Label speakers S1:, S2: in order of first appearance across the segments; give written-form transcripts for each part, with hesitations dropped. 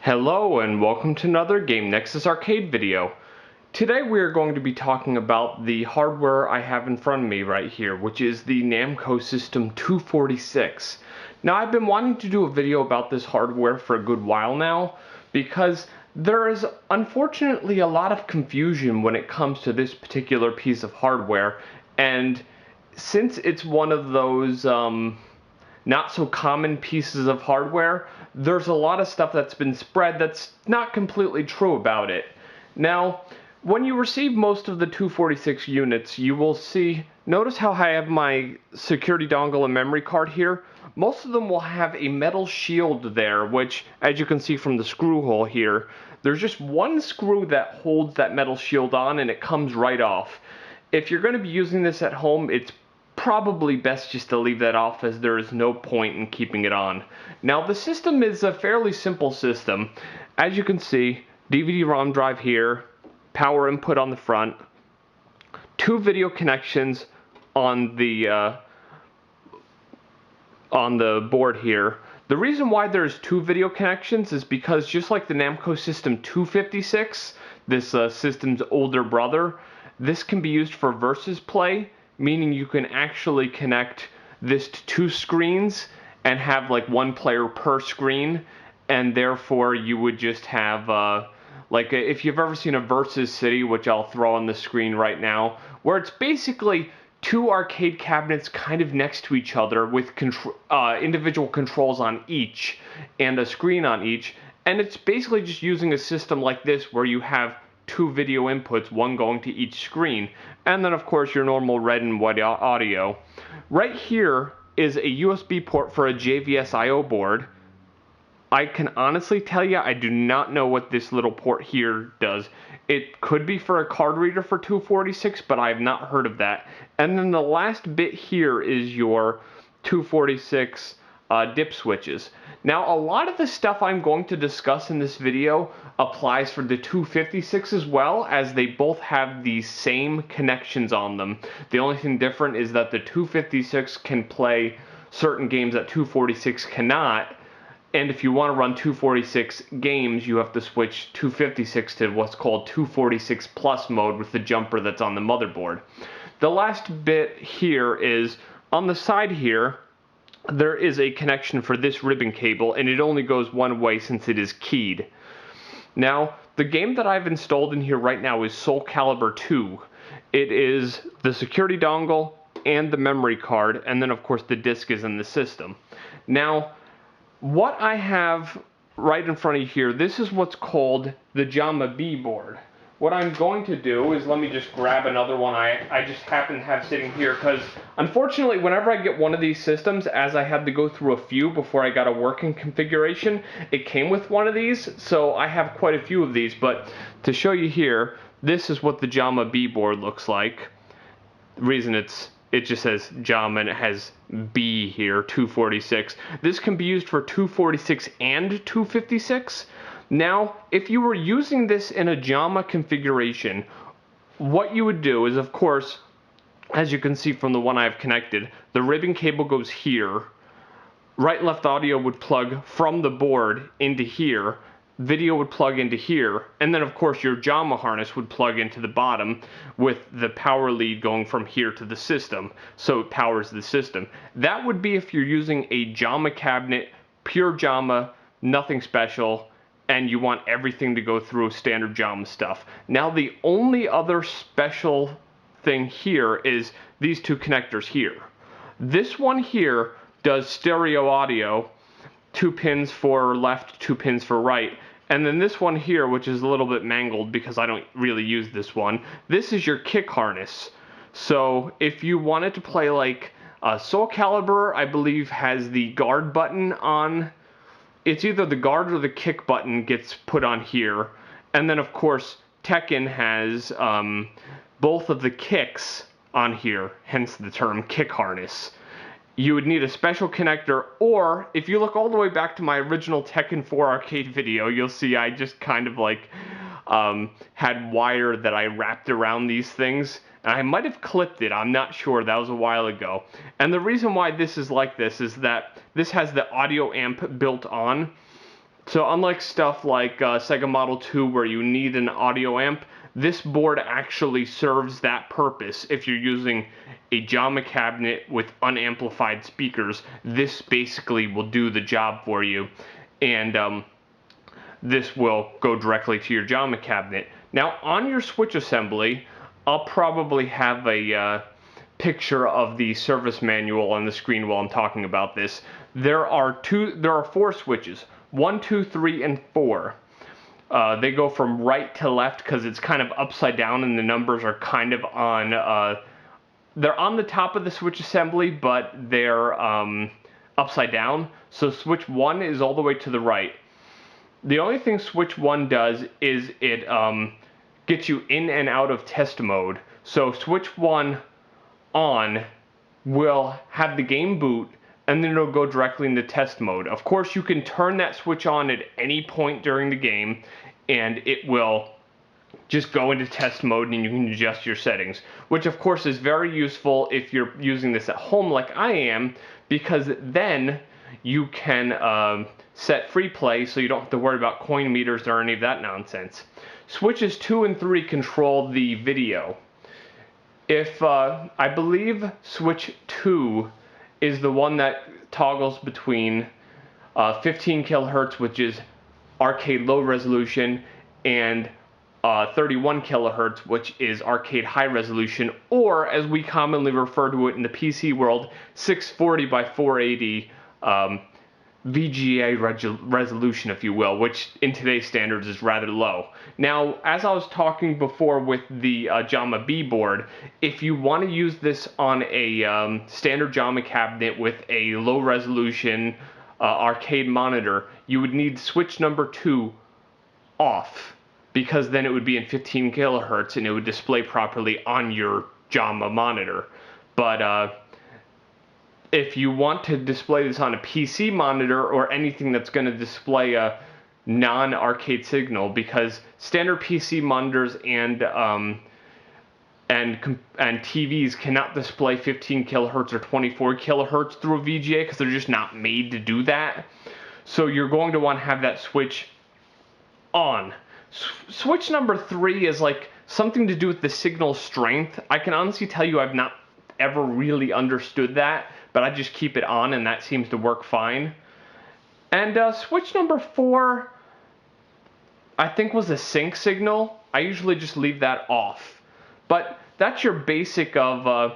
S1: Hello and welcome to another Game Nexus arcade video. Today we are going to be talking about the hardware I have in front of me right here, which is the Namco System 246. Now I've been wanting to do a video about this hardware for a good while now because there is unfortunately a lot of confusion when it comes to this particular piece of hardware, and since it's one of those not so common pieces of hardware, there's a lot of stuff that's been spread that's not completely true about it. Now, when you receive most of the 246 units, you will notice how I have my security dongle and memory card here? Most of them will have a metal shield there, which, as you can see from the screw hole here, there's just one screw that holds that metal shield on and it comes right off. If you're going to be using this at home, it's probably best just to leave that off, as there is no point in keeping it on. Now the system is a fairly simple system. As you can see, DVD-ROM drive here, power input on the front, two video connections on the board here. The reason why there's two video connections is because just like the Namco System 256, this system's older brother, this can be used for versus play, meaning you can actually connect this to two screens and have like one player per screen, and therefore you would just have if you've ever seen a Versus City, which I'll throw on the screen right now, where it's basically two arcade cabinets kind of next to each other with individual controls on each and a screen on each, and it's basically just using a system like this where you have two video inputs, one going to each screen, and then of course your normal red and white audio. Right here is a USB port for a JVS I/O board. I can honestly tell you I do not know what this little port here does. It could be for a card reader for 246, but I have not heard of that. And then the last bit here is your 246 dip switches. Now, a lot of the stuff I'm going to discuss in this video applies for the 256 as well, as they both have the same connections on them. The only thing different is that the 256 can play certain games that 246 cannot, and if you want to run 246 games, you have to switch 256 to what's called 246 plus mode with the jumper that's on the motherboard. The last bit here is on the side here, there is a connection for this ribbon cable, and it only goes one way since it is keyed. Now, the game that I've installed in here right now is Soul Calibur 2. It is the security dongle and the memory card, and then of course the disc is in the system. Now, what I have right in front of you here, this is what's called the Jamma B board. What I'm going to do is, let me just grab another one I just happen to have sitting here, because unfortunately whenever I get one of these systems, as I had to go through a few before I got a working configuration, it came with one of these, so I have quite a few of these. But to show you here, this is what the Jamma B board looks like. The reason it just says Jamma and it has B here, 246. This can be used for 246 and 256. Now, if you were using this in a Jamma configuration, what you would do is, of course, as you can see from the one I've connected, the ribbon cable goes here, right and left audio would plug from the board into here, video would plug into here, and then of course your Jamma harness would plug into the bottom with the power lead going from here to the system, so it powers the system. That would be if you're using a Jamma cabinet, pure Jamma, nothing special, and you want everything to go through standard Jamma stuff. Now, the only other special thing here is these two connectors here. This one here does stereo audio, 2 pins for left, 2 pins for right. And then this one here, which is a little bit mangled because I don't really use this one, this is your kick harness. So if you wanted to play like Soul Calibur, I believe has the guard button on. It's either the guard or the kick button gets put on here. And then of course Tekken has both of the kicks on here, hence the term kick harness. You would need a special connector, or if you look all the way back to my original Tekken 4 arcade video, you'll see I just kind of like had wire that I wrapped around these things, and I might have clipped it, I'm not sure, that was a while ago. And the reason why this is like this is that this has the audio amp built on, So unlike stuff like Sega Model 2 where you need an audio amp, this board actually serves that purpose. If you're using a Jamma cabinet with unamplified speakers, this basically will do the job for you. And this will go directly to your Jamma cabinet. Now on your switch assembly, I'll probably have a picture of the service manual on the screen while I'm talking about this. There are 4 switches. 1, 2, 3, and 4. They go from right to left because it's kind of upside down and the numbers are kind of on, they're on the top of the switch assembly, but they're upside down. So switch 1 is all the way to the right. The only thing switch 1 does is it gets you in and out of test mode. So switch 1 on will have the game boot, and then it'll go directly into test mode. Of course, you can turn that switch on at any point during the game, and it will just go into test mode and you can adjust your settings, which of course is very useful if you're using this at home like I am, because then you can set free play so you don't have to worry about coin meters or any of that nonsense. Switches 2 and 3 control the video. If I believe switch 2 is the one that toggles between 15 kilohertz, which is arcade low resolution, and 31 kilohertz, which is arcade high resolution, or as we commonly refer to it in the PC world, 640 by 480 VGA resolution, if you will, which in today's standards is rather low. Now, as I was talking before with the Jamma B board, if you want to use this on a standard Jamma cabinet with a low resolution arcade monitor, you would need switch number 2 off, because then it would be in 15 kilohertz and it would display properly on your Jamma monitor. But if you want to display this on a PC monitor or anything that's going to display a non-arcade signal, because standard PC monitors and TVs cannot display 15 kilohertz or 24 kilohertz through a VGA because they're just not made to do that. So you're going to want to have that switch on. Switch number 3 is like something to do with the signal strength. I can honestly tell you I've not ever really understood that, but I just keep it on and that seems to work fine. And switch number 4, I think, was a sync signal. I usually just leave that off. But that's your basic of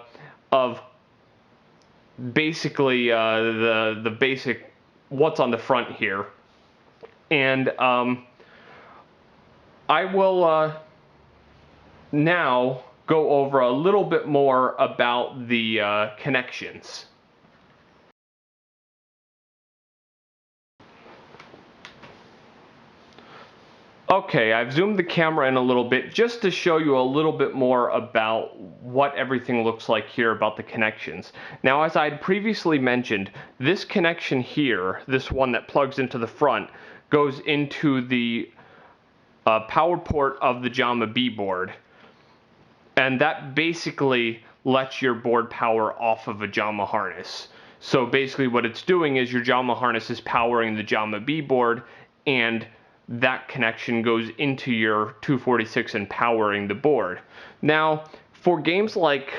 S1: basically the basic what's on the front here. And I will now go over a little bit more about the connections. Okay, I've zoomed the camera in a little bit just to show you a little bit more about what everything looks like here about the connections. Now, as I had previously mentioned, this connection here, this one that plugs into the front, goes into the power port of the Jamma B board. And that basically lets your board power off of a Jamma harness. So basically what it's doing is your Jamma harness is powering the Jamma B board, and that connection goes into your 246 and powering the board. Now, for games like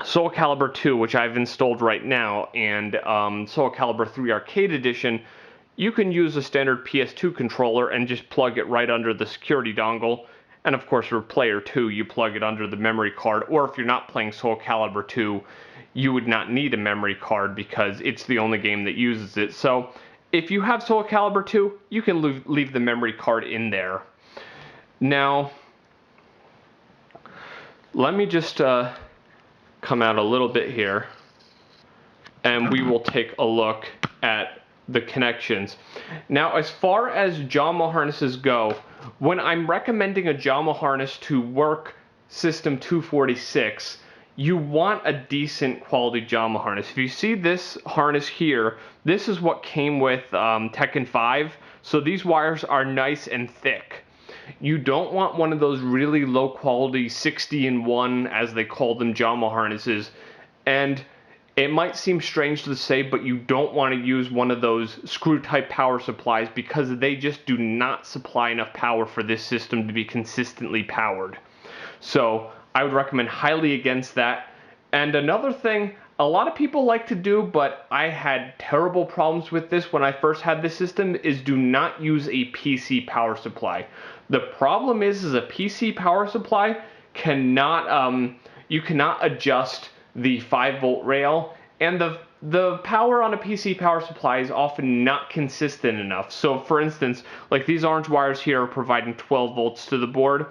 S1: Soul Calibur 2, which I've installed right now, and Soul Calibur 3 Arcade Edition, you can use a standard PS2 controller and just plug it right under the security dongle. And of course, for Player 2, you plug it under the memory card, or if you're not playing Soul Calibur 2, you would not need a memory card because it's the only game that uses it. So if you have Soul Calibur 2, you can leave the memory card in there. Now, let me just come out a little bit here, and we will take a look at the connections. Now, as far as Jamma harnesses go, when I'm recommending a Jamma harness to work System 246, you want a decent quality Jamma harness. If you see this harness here, this is what came with Tekken 5, so these wires are nice and thick. You don't want one of those really low quality 60-in-1, as they call them, Jamma harnesses. And It might seem strange to say, but you don't want to use one of those screw type power supplies because they just do not supply enough power for this system to be consistently powered. So I would recommend highly against that. And another thing a lot of people like to do, but I had terrible problems with this when I first had this system, is do not use a PC power supply. The problem is a PC power supply cannot, you cannot adjust the 5-volt rail, and the power on a PC power supply is often not consistent enough. So for instance, like these orange wires here are providing 12 volts to the board.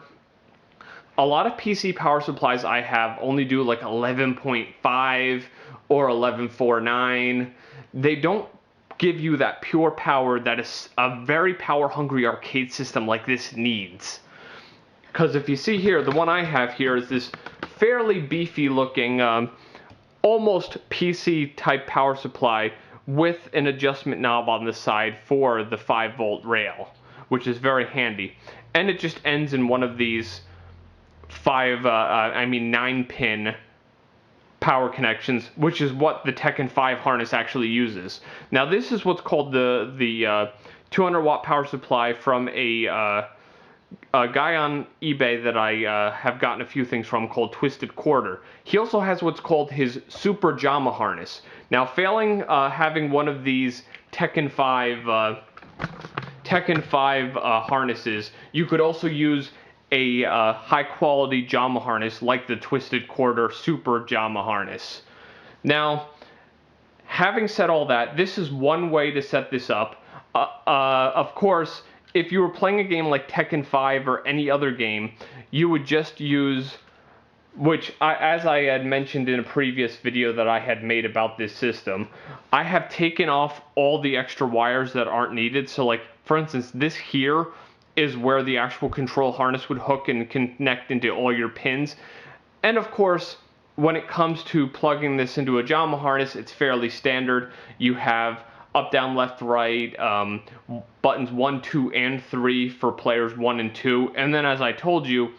S1: A lot of PC power supplies I have only do like 11.5 or 11.49. They don't give you that pure power that a very power hungry arcade system like this needs. Because if you see here, the one I have here is this fairly beefy looking, almost PC type power supply with an adjustment knob on the side for the 5-volt rail, which is very handy. And it just ends in one of these 9-pin power connections, which is what the Tekken 5 harness actually uses. Now this is what's called the 200 watt power supply from a guy on eBay that I have gotten a few things from, called Twisted Quarter. He also has what's called his Super Jamma harness. Now failing having one of these Tekken 5 harnesses, you could also use a high quality Jamma harness like the Twisted Quarter Super Jamma harness. Now, having said all that, this is one way to set this up. Of course, if you were playing a game like Tekken 5 or any other game, you would just use, as I had mentioned in a previous video that I had made about this system, I have taken off all the extra wires that aren't needed. So like, for instance, this here is where the actual control harness would hook and connect into all your pins. And of course, when it comes to plugging this into a Jamma harness, it's fairly standard. You have up, down, left, right, buttons 1, 2, and 3 for players 1 and 2. And then as I told you,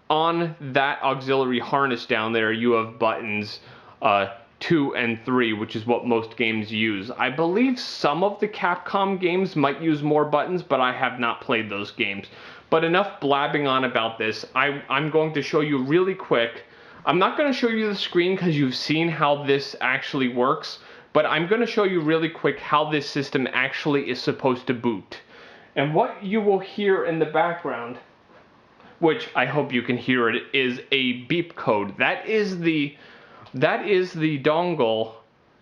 S1: on that auxiliary harness down there, you have buttons 2 and 3, which is what most games use. I believe some of the Capcom games might use more buttons, but I have not played those games. But enough blabbing on about this. I'm going to show you really quick. I'm not going to show you the screen because you've seen how this actually works, but I'm going to show you really quick how this system actually is supposed to boot. And what you will hear in the background, which I hope you can hear it, is a beep code. That is the dongle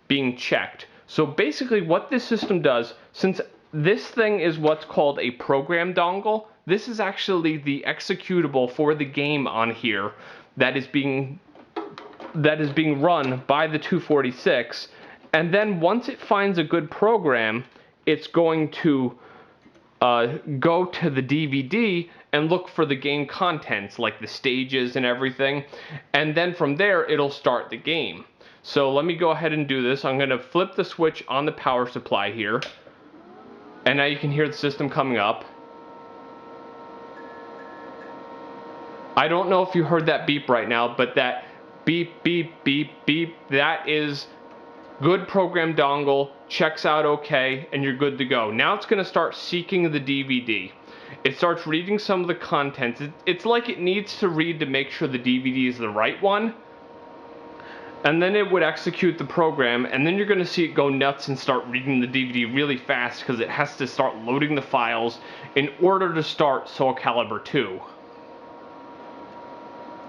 S1: being checked. So basically what this system does, since this thing is what's called a program dongle, this is actually the executable for the game on here that is being run by the 246. And then once it finds a good program, it's going to go to the DVD and look for the game contents, like the stages and everything, and then from there it'll start the game. So let me go ahead and do this. I'm going to flip the switch on the power supply here, and now you can hear the system coming up. I don't know if you heard that beep right now, but that beep, beep, beep, beep, that is good program dongle, checks out okay, and you're good to go. Now it's going to start seeking the DVD. It starts reading some of the contents. It's like it needs to read to make sure the DVD is the right one. And then it would execute the program, and then you're going to see it go nuts and start reading the DVD really fast because it has to start loading the files in order to start Soul Calibur 2.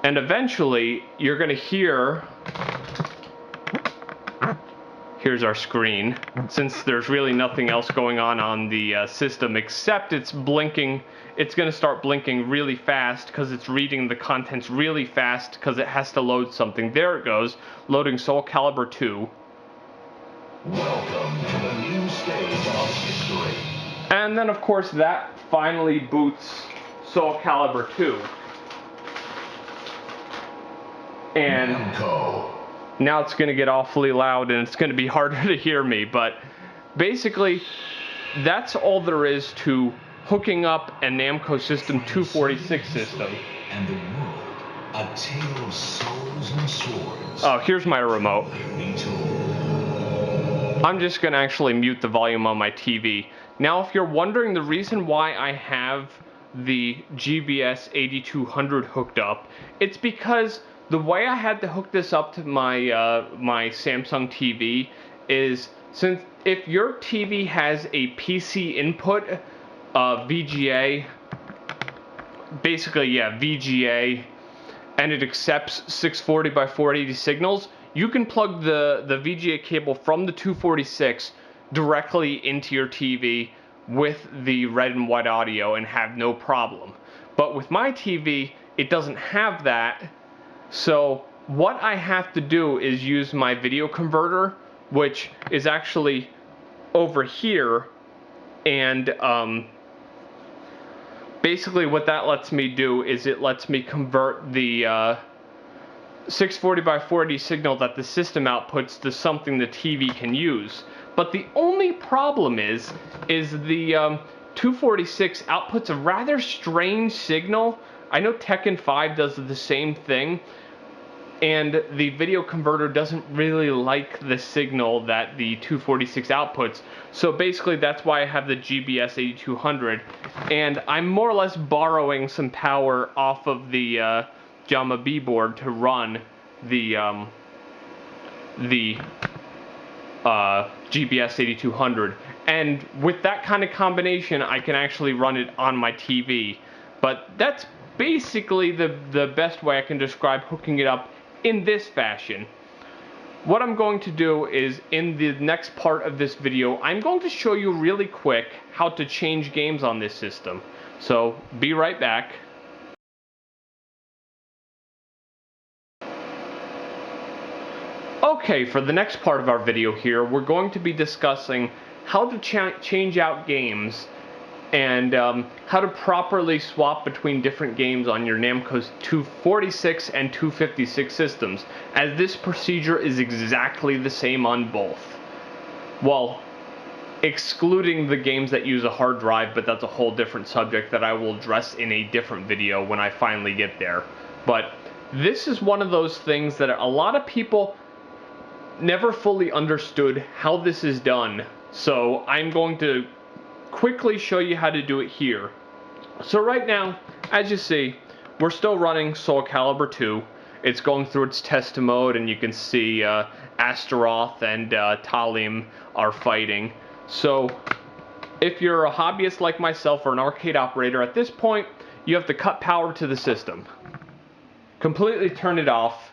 S1: And eventually, you're going to hear... Here's our screen, since there's really nothing else going on the system except it's blinking. It's going to start blinking really fast because it's reading the contents really fast because it has to load something. There it goes, loading Soul Calibur 2.
S2: Welcome to the new stage of history.
S1: And then of course that finally boots Soul Calibur 2. And
S2: Namco.
S1: Now it's going to get awfully loud and it's going to be harder to hear me, but basically that's all there is to hooking up a Namco System 246 system.
S2: And the world, a tale of souls and swords.
S1: Oh, here's my remote.
S2: Every tool
S1: I'm just going to actually mute the volume on my TV. Now, if you're wondering the reason why I have the JVS 8200 hooked up, it's because the way I had to hook this up to my my Samsung TV is, since if your TV has a PC input, VGA, basically, yeah, VGA, and it accepts 640 by 480 signals, you can plug the VGA cable from the 246 directly into your TV with the red and white audio and have no problem. But with my TV, it doesn't have that, so what I have to do is use my video converter, which is actually over here, and basically what that lets me do is it lets me convert the 640 by 480 signal that the system outputs to something the TV can use. But the only problem is the 246 outputs a rather strange signal. I know Tekken 5 does the same thing, and the video converter doesn't really like the signal that the 246 outputs. So basically that's why I have the JVS 8200, and I'm more or less borrowing some power off of the Jamma B board to run the JVS 8200. And with that kind of combination, I can actually run it on my TV. But that's basically the best way I can describe hooking it up in this fashion. What I'm going to do is, in the next part of this video, I'm going to show you really quick how to change games on this system. So be right back. Okay, for the next part of our video here, we're going to be discussing how to change out games and how to properly swap between different games on your Namco's 246 and 256 systems, as this procedure is exactly the same on both. Well, excluding the games that use a hard drive, but that's a whole different subject that I will address in a different video when I finally get there. But this is one of those things that a lot of people never fully understood how this is done, so I'm going to quickly show you how to do it here. So right now, as you see, we're still running Soul Calibur 2. It's going through its test mode, and you can see Astaroth and Talim are fighting. So if you're a hobbyist like myself or an arcade operator, at this point you have to cut power to the system, completely turn it off.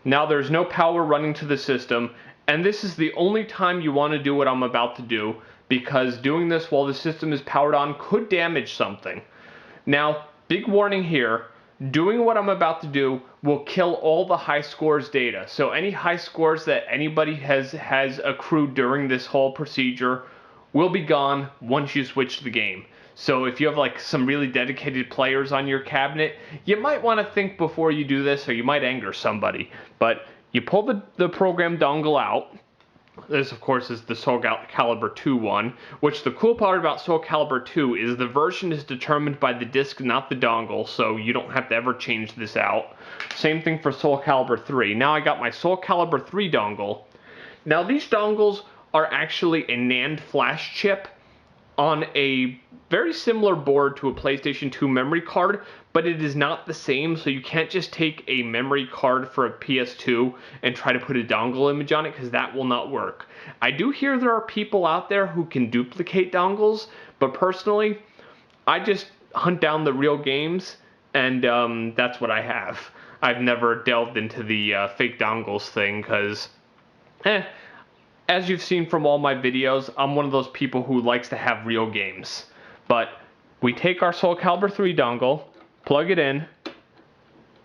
S1: Now there's no power running to the system, and this is the only time you want to do what I'm about to do, because doing this while the system is powered on could damage something. Now, big warning here, doing what I'm about to do will kill all the high scores data. So any high scores that anybody has accrued during this whole procedure will be gone once you switch the game. So if you have like some really dedicated players on your cabinet, you might want to think before you do this, or you might anger somebody. But you pull the program dongle out. This, of course, is the Soul Calibur 2 one, which the cool part about Soul Calibur 2 is the version is determined by the disc, not the dongle, so you don't have to ever change this out. Same thing for Soul Calibur 3. Now I got my Soul Calibur 3 dongle. Now these dongles are actually a NAND flash chip on a very similar board to a PlayStation 2 memory card, but it is not the same, so you can't just take a memory card for a PS2 and try to put a dongle image on it, because that will not work. I do hear there are people out there who can duplicate dongles, but personally, I just hunt down the real games, and that's what I have. I've never delved into the fake dongles thing, because as you've seen from all my videos, I'm one of those people who likes to have real games. But we take our Soul Calibur 3 dongle, plug it in,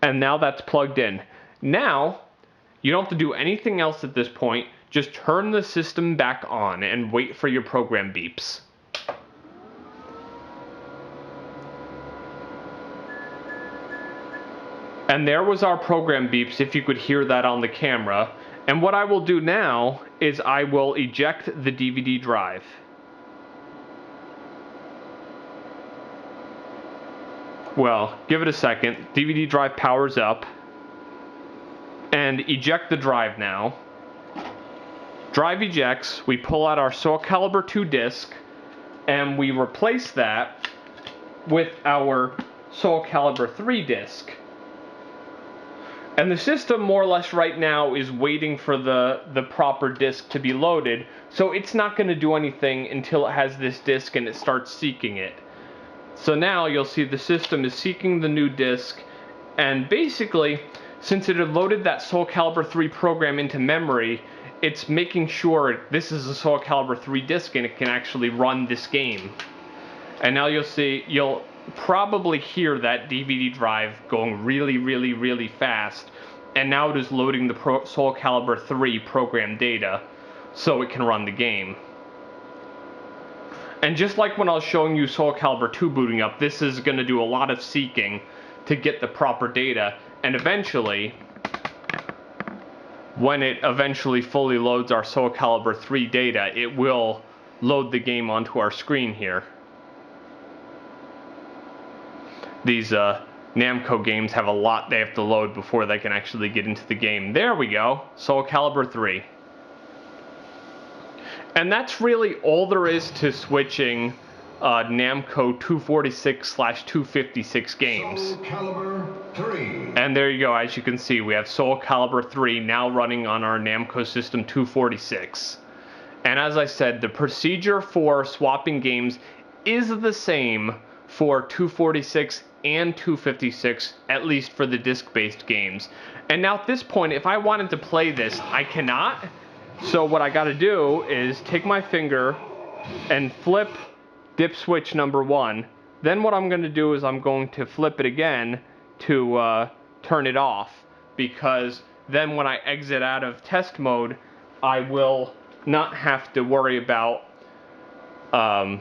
S1: and now that's plugged in. Now, you don't have to do anything else at this point. Just turn the system back on and wait for your program beeps. And there was our program beeps, if you could hear that on the camera. And what I will do now is I will eject the DVD drive. Well, give it a second. DVD drive powers up. And eject the drive now. drive ejects, we pull out our Soul Calibur 2 disc, and we replace that with our Soul Calibur 3 disc. And the system, more or less right now, is waiting for the proper disc to be loaded, so it's not going to do anything until it has this disc and it starts seeking it. So now you'll see the system is seeking the new disc, and basically, since it had loaded that Soul Calibur 3 program into memory, it's making sure this is a Soul Calibur 3 disc and it can actually run this game. And now you'll probably hear that DVD drive going really, really, really fast, and now it is loading the Soul Calibur 3 program data so it can run the game. And just like when I was showing you Soul Calibur 2 booting up, this is going to do a lot of seeking to get the proper data, and eventually, when it eventually fully loads our Soul Calibur 3 data, it will load the game onto our screen here. These Namco games have a lot they have to load before they can actually get into the game. There we go, Soul Calibur 3. And that's really all there is to switching Namco 246/256 games.
S2: Soul Calibur 3.
S1: And there you go, as you can see, we have Soul Calibur 3 now running on our Namco System 246. And as I said, the procedure for swapping games is the same for 246 and 256, at least for the disc-based games. And now at this point, if I wanted to play this, I cannot. So what I gotta do is take my finger and flip dip switch number 1. Then what I'm gonna do is I'm going to flip it again to turn it off, because then when I exit out of test mode, I will not have to worry about the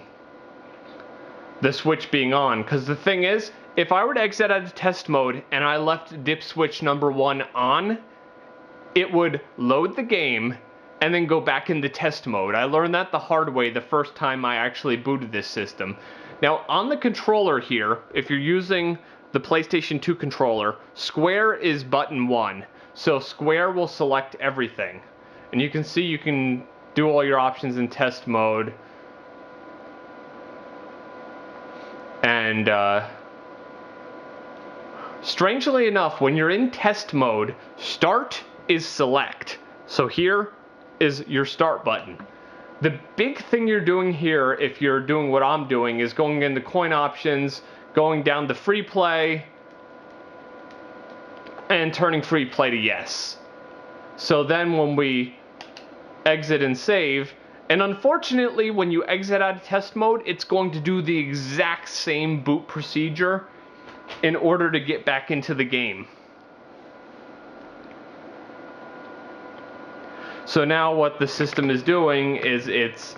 S1: switch being on. Because the thing is, if I were to exit out of test mode and I left dip switch number 1 on, it would load the game and then go back into test mode. I learned that the hard way the first time I actually booted this system. Now on the controller here, if you're using the PlayStation 2 controller, square is button 1. So square will select everything. And you can see you can do all your options in test mode. And strangely enough, when you're in test mode, start is select. So here is your start button. The big thing you're doing here, if you're doing what I'm doing, is going into coin options, going down to free play, and turning free play to yes. So then when we exit and save, and unfortunately when you exit out of test mode, it's going to do the exact same boot procedure in order to get back into the game. So now what the system is doing is it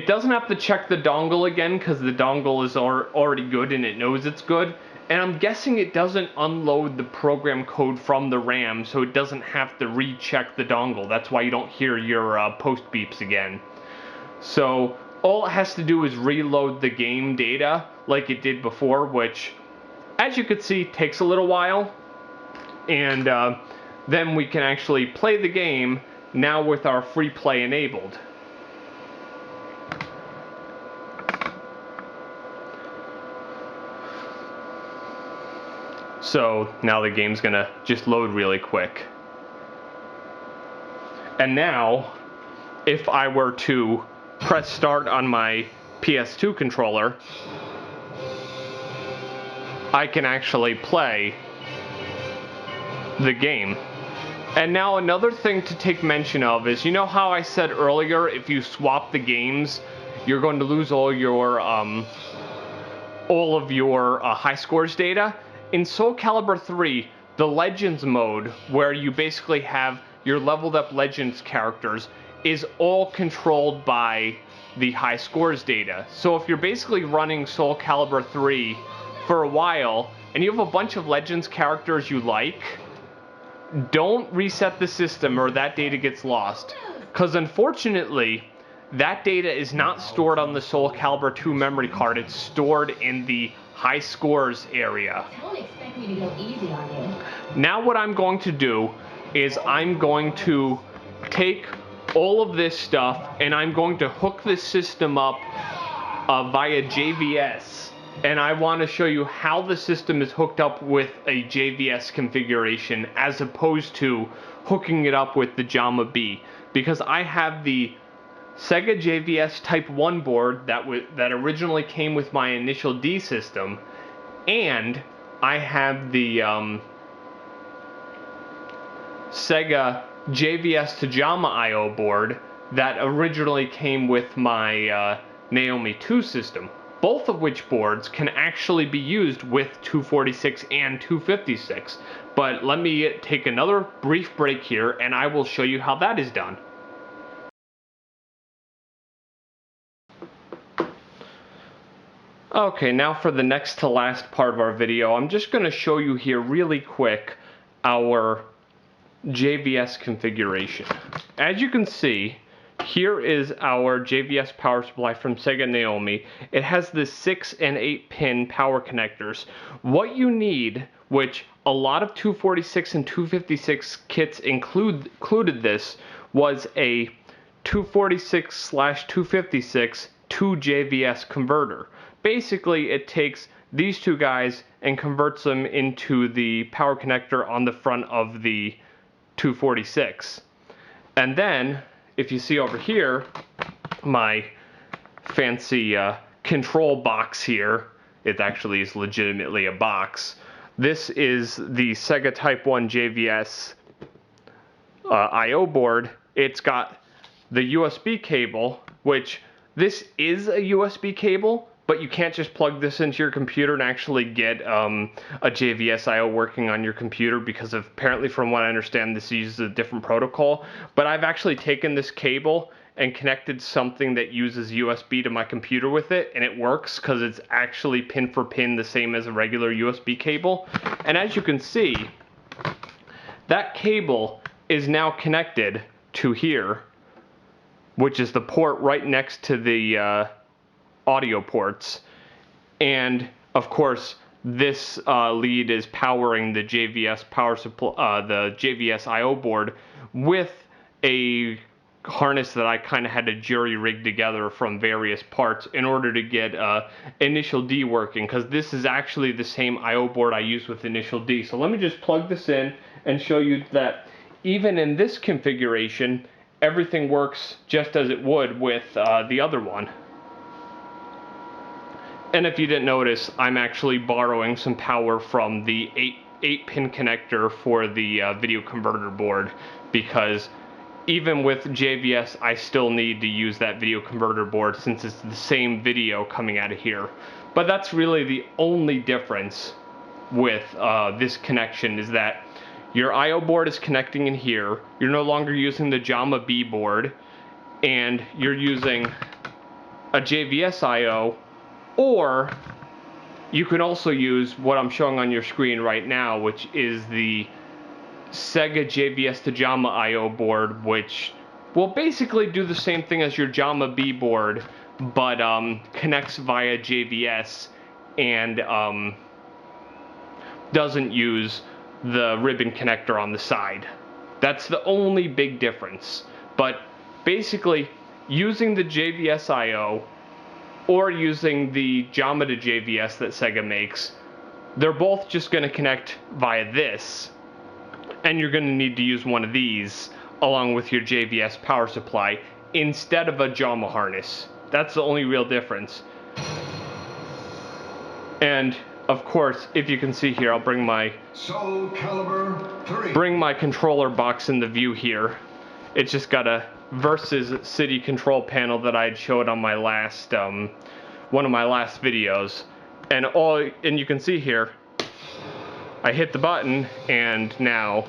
S1: doesn't have to check the dongle again, because the dongle is already good and it knows it's good. And I'm guessing it doesn't unload the program code from the RAM, so it doesn't have to recheck the dongle. That's why you don't hear your post beeps again. So all it has to do is reload the game data like it did before, which, as you could see, takes a little while. And then we can actually play the game now with our free play enabled. So now the game's gonna just load really quick. And now, if I were to press start on my PS2 controller, I can actually play the game. And now another thing to take mention of is, you know how I said earlier, if you swap the games, you're going to lose all of your high scores data? In Soul Calibur 3, the Legends mode, where you basically have your leveled up Legends characters, is all controlled by the high scores data. So if you're basically running Soul Calibur 3 for a while, and you have a bunch of Legends characters you like, don't reset the system or that data gets lost. Because unfortunately, that data is not stored on the Soul Calibur 2 memory card, it's stored in the high scores area.
S3: Don't expect me to go easy on you.
S1: Now what I'm going to do is I'm going to take all of this stuff and I'm going to hook this system up via JVS. And I want to show you how the system is hooked up with a JVS configuration as opposed to hooking it up with the Jamma B. Because I have the Sega JVS Type 1 board that originally came with my initial D system, and I have the Sega JVS to Jamma I/O board that originally came with my Naomi 2 system, both of which boards can actually be used with 246 and 256. But let me take another brief break here and I will show you how that is done. Okay, now for the next to last part of our video, I'm just going to show you here really quick our JVS configuration. As you can see, here is our JVS power supply from Sega Naomi. It has the 6 and 8 pin power connectors. What you need, which a lot of 246 and 256 kits included this, was a 246/256 to JVS converter. Basically, it takes these two guys and converts them into the power connector on the front of the 246. And then, if you see over here, my fancy control box here, it actually is legitimately a box. This is the Sega Type 1 JVS I/O board. It's got the USB cable, which this is a USB cable, but you can't just plug this into your computer and actually get a JVS I/O working on your computer because apparently, from what I understand, this uses a different protocol. But I've actually taken this cable and connected something that uses USB to my computer with it, and it works because it's actually pin for pin the same as a regular USB cable. And as you can see, that cable is now connected to here, which is the port right next to the audio ports. And of course, this lead is powering the JVS power supply, the JVS I/O board, with a harness that I kind of had to jury rig together from various parts in order to get Initial D working, because this is actually the same I/O board I use with Initial D. So let me just plug this in and show you that even in this configuration, everything works just as it would with the other one. And if you didn't notice, I'm actually borrowing some power from the 8-pin connector for the video converter board, because even with JVS, I still need to use that video converter board since it's the same video coming out of here. But that's really the only difference with this connection, is that your I/O board is connecting in here. You're no longer using the Jamma B board, and you're using a JVS I/O, or you can also use what I'm showing on your screen right now, which is the Sega JVS to Jamma I/O board, which will basically do the same thing as your Jamma B board, but connects via JVS and doesn't use the ribbon connector on the side. That's the only big difference. But basically, using the JVS I/O or using the Jamma to JVS that Sega makes, they're both just going to connect via this, and you're going to need to use one of these along with your JVS power supply instead of a Jamma harness. That's the only real difference. And of course, if you can see here, I'll bring my controller box in the view here. It's just got a Versus City control panel that I had showed on my last one of my last videos, and you can see here, I hit the button, and now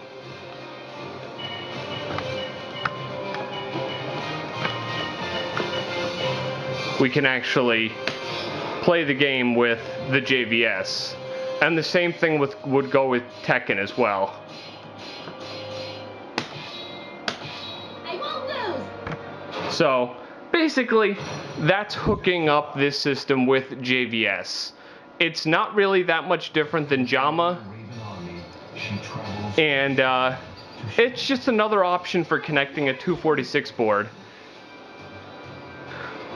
S1: we can actually play the game with the JVS. And the same thing would go with Tekken as well. So basically, that's hooking up this system with JVS. It's not really that much different than Jamma, and It's just another option for connecting a 246 board.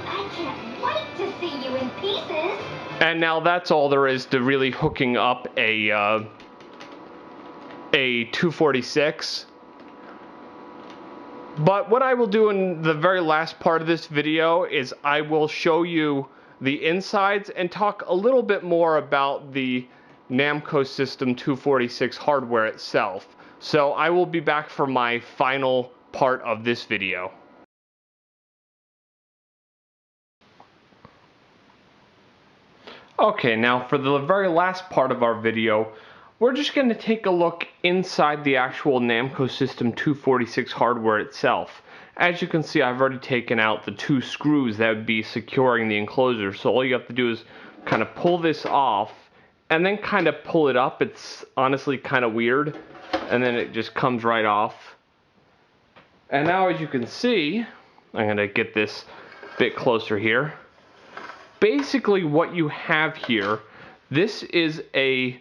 S3: I can't wait to see you in pieces.
S1: And now that's all there is to really hooking up a 246. But what I will do in the very last part of this video is I will show you the insides and talk a little bit more about the Namco System 246 hardware itself. So I will be back for my final part of this video. Okay, now for the very last part of our video, we're just going to take a look inside the actual Namco System 246 hardware itself. As you can see, I've already taken out the 2 screws that would be securing the enclosure, so all you have to do is kind of pull this off and then kind of pull it up. It's honestly kind of weird, and then it just comes right off. And now as you can see, I'm going to get this a bit closer here. Basically what you have here, this is a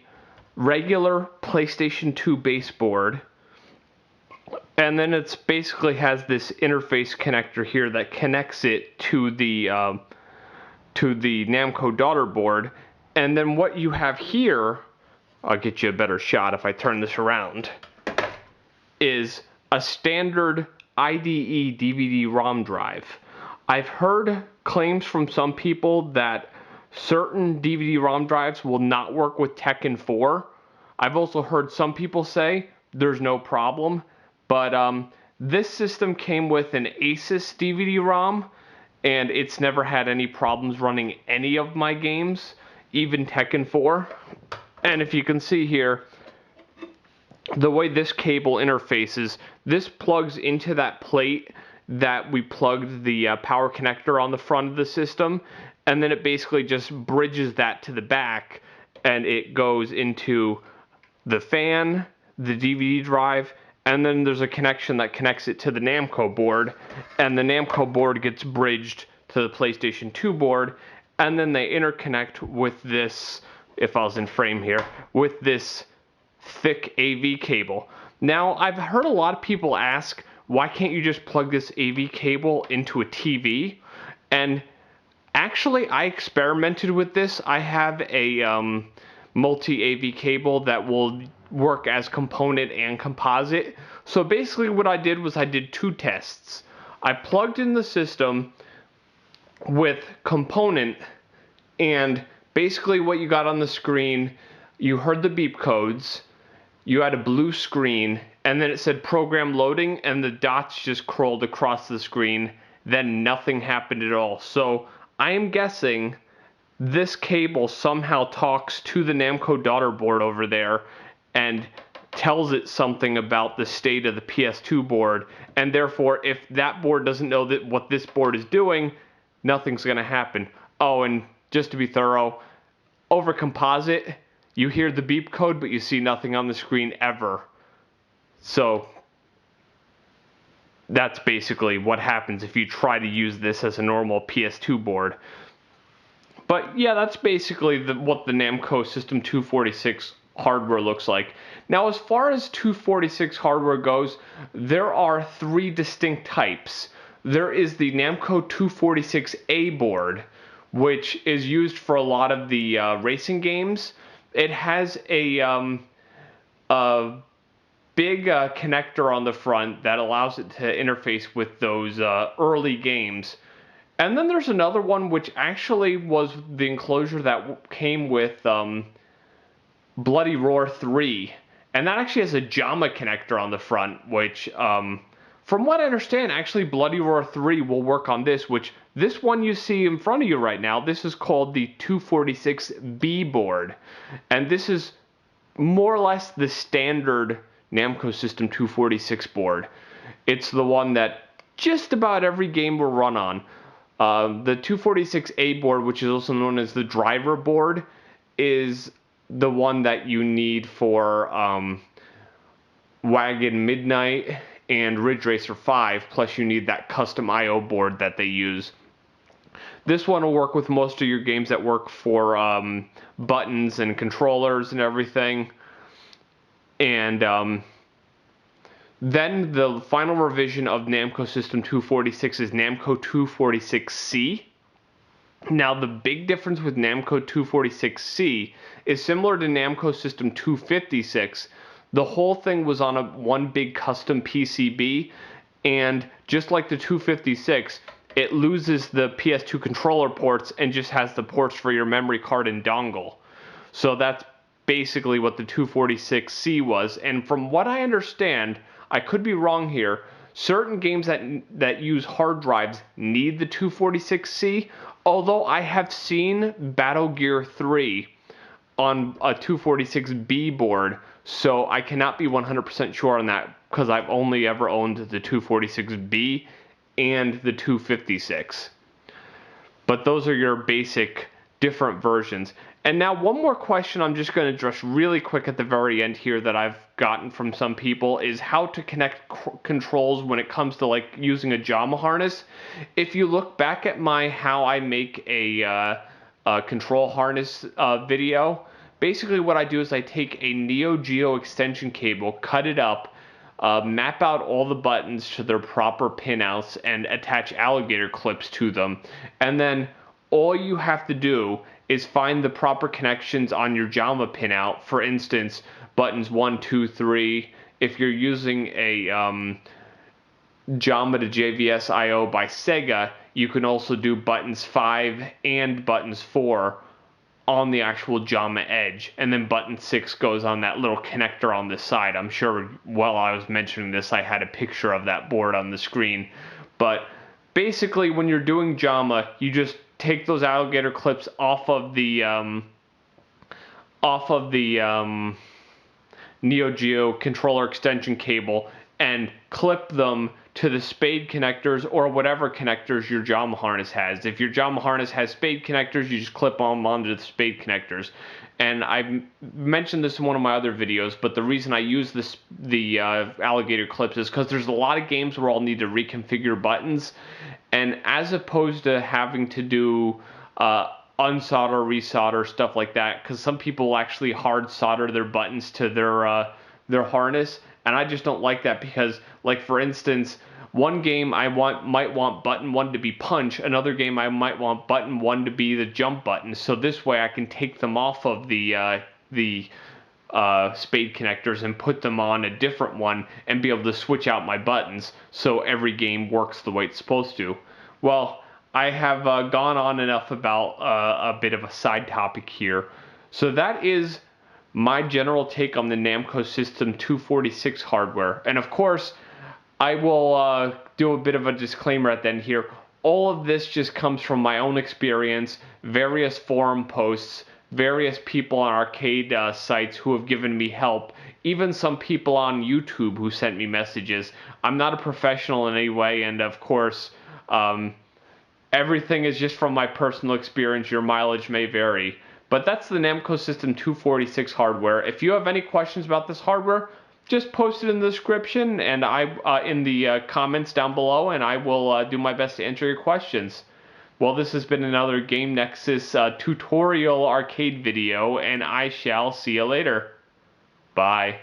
S1: regular PlayStation 2 baseboard, and then it's basically has this interface connector here that connects it to the Namco daughter board. And then what you have here, I'll get you a better shot if I turn this around, is a standard IDE DVD-ROM drive. I've heard claims from some people that certain DVD-ROM drives will not work with Tekken 4. I've also heard some people say there's no problem, but this system came with an Asus DVD-ROM, and it's never had any problems running any of my games, even Tekken 4. And if you can see here, the way this cable interfaces, this plugs into that plate that we plugged the power connector on the front of the system, and then it basically just bridges that to the back, and it goes into the fan, the DVD drive, and then there's a connection that connects it to the Namco board, and the Namco board gets bridged to the PlayStation 2 board, and then they interconnect with this, if I was in frame here, with this thick AV cable. Now, I've heard a lot of people ask, why can't you just plug this AV cable into a TV? And actually, I experimented with this. I have a multi-AV cable that will work as component and composite. So basically what I did was I did 2 tests. I plugged in the system with component, and basically what you got on the screen, you heard the beep codes, you had a blue screen, and then it said program loading, and the dots just crawled across the screen. Then nothing happened at all. So I am guessing this cable somehow talks to the Namco daughter board over there and tells it something about the state of the PS2 board, and therefore if that board doesn't know that what this board is doing, nothing's going to happen. Oh, and just to be thorough, over composite, you hear the beep code, but you see nothing on the screen ever. So that's basically what happens if you try to use this as a normal PS2 board. But yeah, that's basically what the Namco System 246 hardware looks like. Now, as far as 246 hardware goes, there are 3 distinct types. There is the Namco 246A board, which is used for a lot of the racing games. It has a big connector on the front that allows it to interface with those early games. And then there's another one which actually was the enclosure that came with Bloody Roar 3. And that actually has a Jamma connector on the front, which, from what I understand, actually Bloody Roar 3 will work on this, which this one you see in front of you right now, this is called the 246B board. And this is more or less the standard Namco System 246 board. It's the one that just about every game will run on. The 246A board, which is also known as the driver board, is the one that you need for Wagon Midnight and Ridge Racer 5, plus you need that custom I/O board that they use. This one will work with most of your games that work for buttons and controllers and everything. And Then the final revision of Namco System 246 is Namco 246C. Now, the big difference with Namco 246C is similar to Namco System 256. The whole thing was on one big custom PCB, and just like the 256, it loses the PS2 controller ports and just has the ports for your memory card and dongle. So that's basically what the 246C was. And from what I understand, I could be wrong here, certain games that use hard drives need the 246C, although I have seen Battle Gear 3 on a 246B board, so I cannot be 100% sure on that because I've only ever owned the 246B and the 256. But those are your basic different versions. And now one more question I'm just going to address really quick at the very end here that I've gotten from some people is how to connect controls when it comes to like using a Jamma harness. If you look back at my how I make a control harness video, basically what I do is I take a Neo Geo extension cable, cut it up, map out all the buttons to their proper pinouts and attach alligator clips to them. And then all you have to do is find the proper connections on your Jamma pinout. For instance, buttons 1, 2, 3. If you're using a Jamma to JVS IO by Sega, you can also do buttons 5 and buttons 4 on the actual Jamma edge, and then button 6 goes on that little connector on the side. I'm sure while I was mentioning this, I had a picture of that board on the screen. But basically, when you're doing Jamma, you just take those alligator clips off of the Neo Geo controller extension cable and clip them to the spade connectors or whatever connectors your Jamma harness has. If your Jamma harness has spade connectors, you just clip them onto the spade connectors. And I've mentioned this in one of my other videos, but the reason I use the alligator clips is because there's a lot of games where I'll need to reconfigure buttons, and as opposed to having to do unsolder, resolder, stuff like that, because some people actually hard solder their buttons to their harness, and I just don't like that because, like for instance, one game I might want button 1 to be punch, another game I might want button 1 to be the jump button. So this way I can take them off of the spade connectors and put them on a different one and be able to switch out my buttons so every game works the way it's supposed to. Well, I have gone on enough about a bit of a side topic here. So that is my general take on the Namco System 246 hardware. And of course, I will do a bit of a disclaimer at the end here. All of this just comes from my own experience, various forum posts, various people on arcade sites who have given me help, even some people on YouTube who sent me messages. I'm not a professional in any way, and of course, everything is just from my personal experience. Your mileage may vary. But that's the Namco System 246 hardware. If you have any questions about this hardware, just post it in the description and in the comments down below, and I will do my best to answer your questions. Well, this has been another Game Nexus tutorial arcade video, and I shall see you later. Bye.